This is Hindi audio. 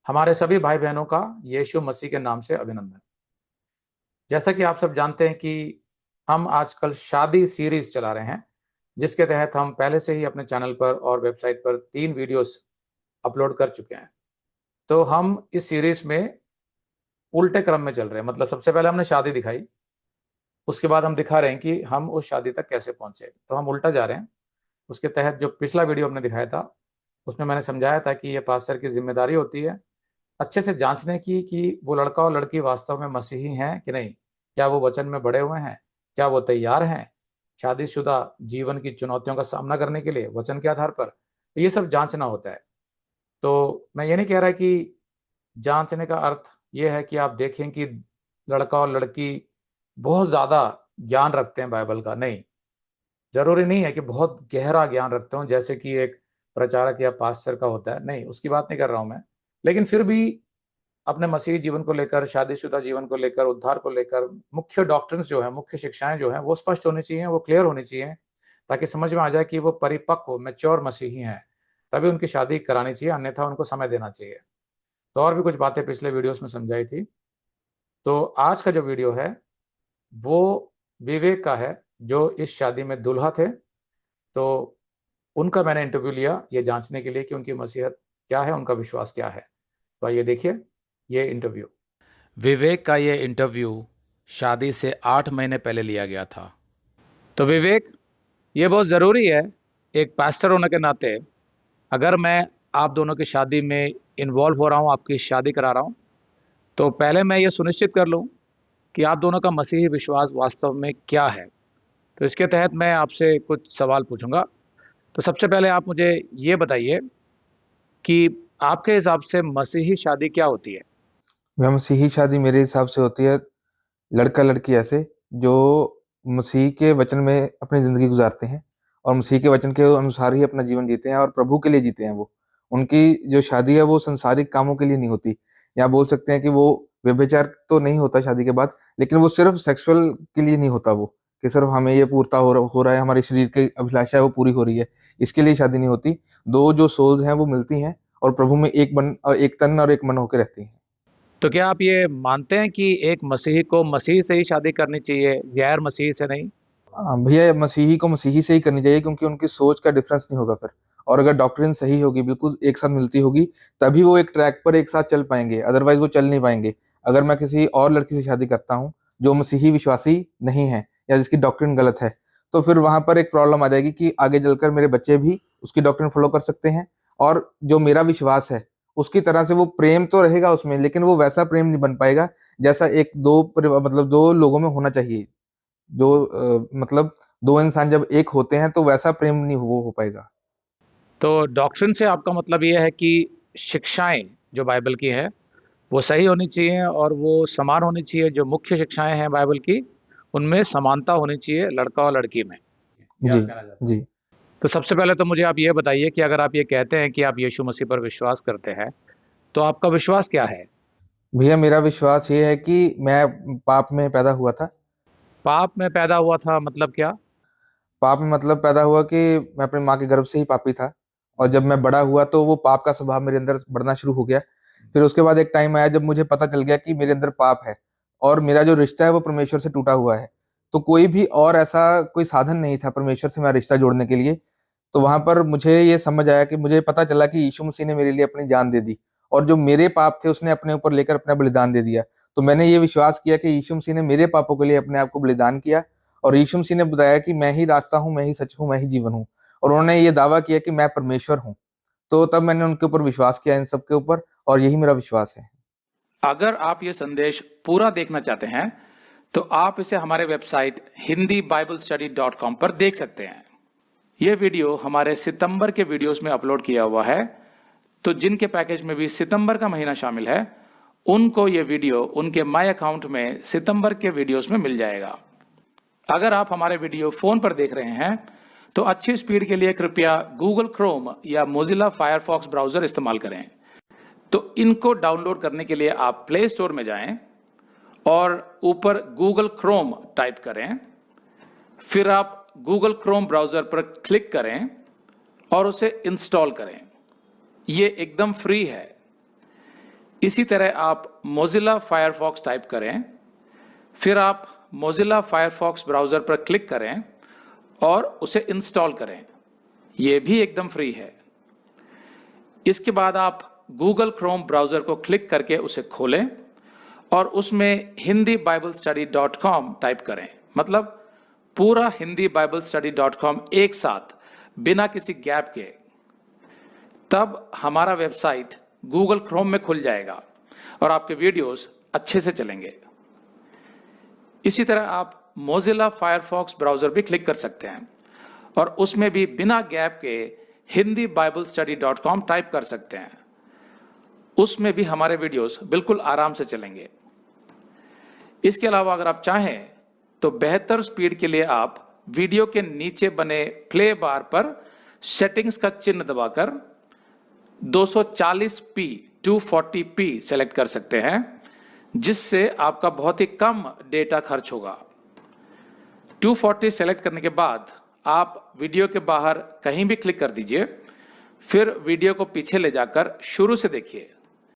हमारे सभी भाई बहनों का यीशु मसीह के नाम से अभिनंदन। जैसा कि आप सब जानते हैं कि हम आजकल शादी सीरीज चला रहे हैं, जिसके तहत हम पहले से ही अपने चैनल पर और वेबसाइट पर 3 वीडियोस अपलोड कर चुके हैं। तो हम इस सीरीज में उल्टे क्रम में चल रहे हैं। मतलब सबसे पहले हमने शादी दिखाई, उसके बाद हम दिखा रहे हैं कि हम उस शादी तक कैसे पहुंचे। तो हम उल्टा जा रहे हैं। उसके तहत जो पिछला वीडियो हमने दिखाया था, उसमें मैंने समझाया था कि ये पास्टर की जिम्मेदारी होती है अच्छे से जांचने की कि वो लड़का और लड़की वास्तव में मसीही हैं कि नहीं, क्या वो वचन में बढ़े हुए हैं, क्या वो तैयार हैं शादीशुदा जीवन की चुनौतियों का सामना करने के लिए वचन के आधार पर। तो ये सब जांचना होता है। तो मैं ये नहीं कह रहा कि जांचने का अर्थ ये है कि आप देखें कि लड़का और लड़की बहुत ज़्यादा ज्ञान रखते हैं बाइबल का। नहीं, जरूरी नहीं है कि बहुत गहरा ज्ञान रखते हो जैसे कि एक प्रचारक या पास्टर का होता है। नहीं, उसकी बात नहीं कर रहा हूं मैं। लेकिन फिर भी अपने मसीही जीवन को लेकर, शादीशुदा जीवन को लेकर, उद्धार को लेकर मुख्य डॉक्ट्रिन्स जो है, मुख्य शिक्षाएं जो हैं, वो स्पष्ट होनी चाहिए, वो क्लियर होनी चाहिए, ताकि समझ में आ जाए कि वो परिपक्व मैच्योर मसीही हैं। तभी उनकी शादी करानी चाहिए, अन्यथा उनको समय देना चाहिए। तो और भी कुछ बातें पिछले वीडियोस में समझाई थी। तो आज का जो वीडियो है वो विवेक का है, जो इस शादी में दूल्हा थे। तो उनका मैंने इंटरव्यू लिया ये जांचने के लिए कि उनकी मसीहत क्या है, उनका विश्वास क्या है। तो आइए देखिए ये इंटरव्यू। विवेक का ये इंटरव्यू शादी से 8 महीने पहले लिया गया था। तो विवेक, ये बहुत ज़रूरी है एक पास्टर होने के नाते, अगर मैं आप दोनों की शादी में इन्वॉल्व हो रहा हूँ, आपकी शादी करा रहा हूँ, तो पहले मैं ये सुनिश्चित कर लूँ कि आप दोनों का मसीही विश्वास वास्तव में क्या है। तो इसके तहत मैं आपसे कुछ सवाल पूछूंगा। तो सबसे पहले आप मुझे ये बताइए कि आपके हिसाब से मसीही शादी क्या होती है? वह मसीही शादी मेरे हिसाब से होती है लड़का लड़की ऐसे जो मसीह के वचन में अपनी जिंदगी गुजारते हैं और मसीह के वचन के अनुसार ही अपना जीवन जीते हैं और प्रभु के लिए जीते हैं। वो उनकी जो शादी है वो संसारिक कामों के लिए नहीं होती। या बोल सकते हैं कि वो व्यभिचार तो नहीं होता शादी के बाद, लेकिन वो सिर्फ सेक्सुअल के लिए नहीं होता। वो कि सिर्फ हमें ये पूर्ता हो रहा है, हमारे शरीर की अभिलाषा है वो पूरी हो रही है, इसके लिए शादी नहीं होती। दो जो सोल्स हैं वो मिलती हैं और प्रभु में एक तन और एक मन होकर रहती हैं। तो क्या आप ये मानते हैं कि एक मसीही को मसीह से ही शादी करनी चाहिए, गैर मसीही से नहीं? हाँ भैया, मसीही को मसीही से ही करनी चाहिए क्योंकि उनकी सोच का डिफरेंस नहीं होगा फिर। और अगर डॉक्ट्रिन सही होगी, बिल्कुल एक साथ मिलती होगी, तभी वो एक ट्रैक पर एक साथ चल पाएंगे, अदरवाइज वो चल नहीं पाएंगे। अगर मैं किसी और लड़की से शादी करता हूँ जो मसीही विश्वासी नहीं है या जिसकी डॉक्ट्रिन गलत है, तो फिर वहां पर एक प्रॉब्लम आ जाएगी कि आगे चलकर मेरे बच्चे भी उसकी डॉक्ट्रिन फॉलो कर सकते हैं। और जो मेरा विश्वास है उसकी तरह से वो प्रेम तो रहेगा उसमें, लेकिन वो वैसा प्रेम नहीं बन पाएगा जैसा एक मतलब दो लोगों में होना चाहिए। जो मतलब दो इंसान जब एक होते हैं तो वैसा प्रेम नहीं हो पाएगा। तो डॉक्ट्रिन से आपका मतलब ये है कि शिक्षाएं जो बाइबल की हैं वो सही होनी चाहिए और वो समान होनी चाहिए। जो मुख्य शिक्षाएं हैं बाइबल की, उनमें समानता होनी चाहिए लड़का और लड़की में। ये जी। आप कहना चाहते हैं? जी। तो सबसे पहले तो मुझे आप ये बताइए कि अगर आप ये कहते हैं कि आप यीशु मसीह पर विश्वास करते हैं, तो आपका विश्वास क्या है? भैया, मेरा विश्वास ये है कि मैं पाप में पैदा हुआ था। पाप में पैदा हुआ था मतलब क्या? पाप में मतलब पैदा हुआ कि मैं अपनी माँ के गर्भ से ही पापी था। और जब मैं बड़ा हुआ तो वो पाप का स्वभाव मेरे अंदर बढ़ना शुरू हो गया। फिर उसके बाद एक टाइम आया जब मुझे पता चल गया कि मेरे अंदर पाप है और मेरा जो रिश्ता है वो परमेश्वर से टूटा हुआ है। तो कोई भी और ऐसा कोई साधन नहीं था परमेश्वर से मेरा रिश्ता जोड़ने के लिए। तो वहां पर मुझे ये समझ आया कि मुझे पता चला कि यीशु मसीह ने मेरे लिए अपनी जान दे दी और जो मेरे पाप थे उसने अपने ऊपर लेकर अपना बलिदान दे दिया। तो मैंने ये विश्वास किया कि यीशु मसीह ने मेरे पापों के लिए अपने आप को बलिदान किया और यीशु मसीह ने बताया कि मैं ही रास्ता हूँ, मैं ही सच हूँ, मैं ही जीवन हूँ। और उन्होंने ये दावा किया कि मैं परमेश्वर हूँ। तो तब मैंने उनके ऊपर विश्वास किया, इन सब के ऊपर, और यही मेरा विश्वास है। अगर आप ये संदेश पूरा देखना चाहते हैं तो आप इसे हमारे वेबसाइट hindibiblesteady.com पर देख सकते हैं। यह वीडियो हमारे सितंबर के वीडियोस में अपलोड किया हुआ है। तो जिनके पैकेज में भी सितंबर का महीना शामिल है, उनको ये वीडियो उनके माय अकाउंट में सितंबर के वीडियोस में मिल जाएगा। अगर आप हमारे वीडियो फोन पर देख रहे हैं तो अच्छी स्पीड के लिए कृपया गूगल क्रोम या मोजिला फायरफॉक्स ब्राउजर इस्तेमाल करें। तो इनको डाउनलोड करने के लिए आप प्ले स्टोर में जाएं और ऊपर गूगल क्रोम टाइप करें। फिर आप गूगल क्रोम ब्राउजर पर क्लिक करें और उसे इंस्टॉल करें। ये एकदम फ्री है। इसी तरह आप मोजिला फायरफॉक्स टाइप करें, फिर आप मोजिला फायरफॉक्स ब्राउज़र पर क्लिक करें और उसे इंस्टॉल करें। यह भी एकदम फ्री है। इसके बाद आप गूगल क्रोम ब्राउज़र को क्लिक करके उसे खोलें और उसमें hindibiblesteady.com टाइप करें, मतलब पूरा hindibiblesteady.com एक साथ बिना किसी गैप के। तब हमारा वेबसाइट गूगल क्रोम में खुल जाएगा और आपके वीडियोस अच्छे से चलेंगे। इसी तरह आप मोजिला फायरफॉक्स ब्राउज़र भी क्लिक कर सकते हैं और उसमें भी बिना गैप के hindibiblesteady.com टाइप कर सकते हैं। उसमें भी हमारे वीडियोस बिल्कुल आराम से चलेंगे। इसके अलावा अगर आप चाहें तो बेहतर स्पीड के लिए आप वीडियो के नीचे बने प्ले बार पर सेटिंग्स का चिन्ह दबाकर 240p 240p सेलेक्ट कर सकते हैं, जिससे आपका बहुत ही कम डेटा खर्च होगा। 240 सेलेक्ट करने के बाद आप वीडियो के बाहर कहीं भी क्लिक कर दीजिए, फिर वीडियो को पीछे ले जाकर शुरू से देखिए।